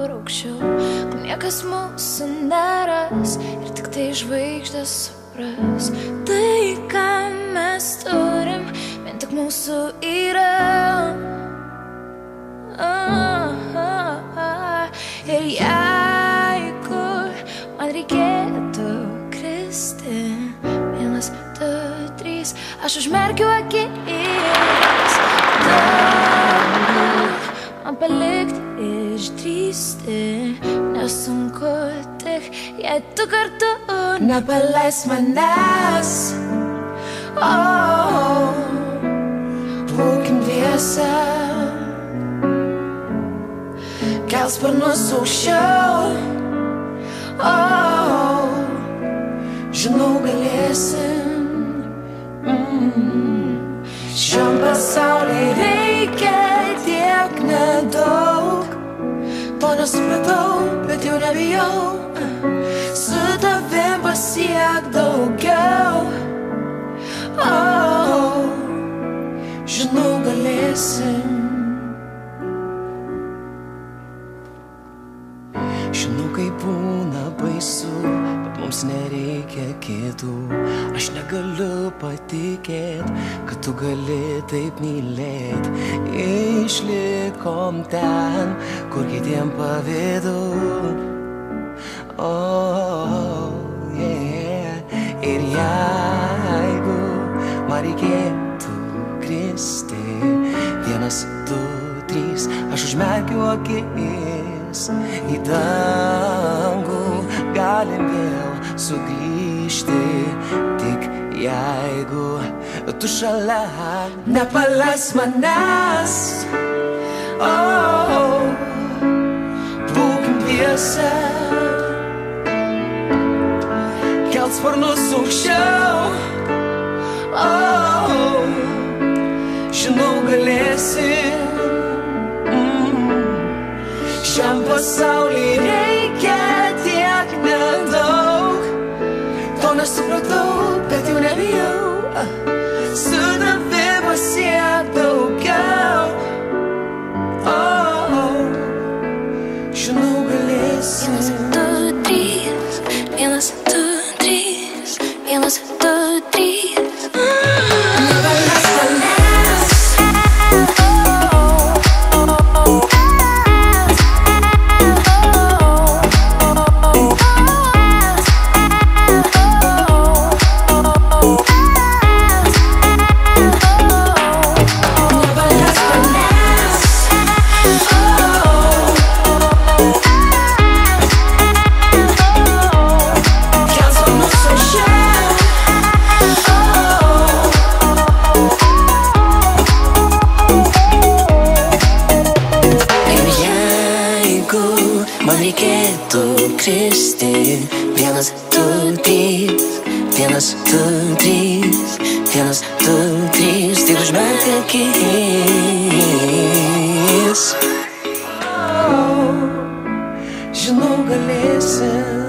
kur aukščiau, kur niekas mūsų neras ir tik tai žvaigždės supras. Tai, ką mes turim, vien tik mūsų yra. Ir jeigu man reikėtų kristi, 1, 2, 3, aš užmerkiu akis. Man palikti išdrįsti nesunku, tik jei tu kartu nepaleis manęs. Būkim dviese, kelk sparnus aukščiau. Žinau, galėsim. Šiam pasauliui reikia tiek nedaug. To nesupratau, bet jau nebijau. Su tavim pasiek daugiau. Žinau, galėsim. Žinau, kaip būna baisu, bet mums nereikia kitų. Aš negaliu patikėt, kad tu gali taip mylėt. Išlikom ten, kur kitiem pavydu. Ir jeigu man reikėtų kristi, 1, 2, 3, aš užmerkiu akis. Į dangų galim vėl sugrįžti, tik jeigu tu šalia nepaleis manęs. Būkim dviese, kelk sparnus aukščiau. Žinau, galėsim. Šiam pasauliui reikia tiek nedaug. To nesupratau, bet jau nebijau. Su tavim pasiek daugiau. Žinau, galėsim. 1, 2, 3, 1, 2, 3, 1, 2, 3. Nepaleis manęs. Man reikėtų kristi, 1, 2, 3, 1, 2, 3, 1, 2, 3, tik užmerkti akis. Žinau, galėsim.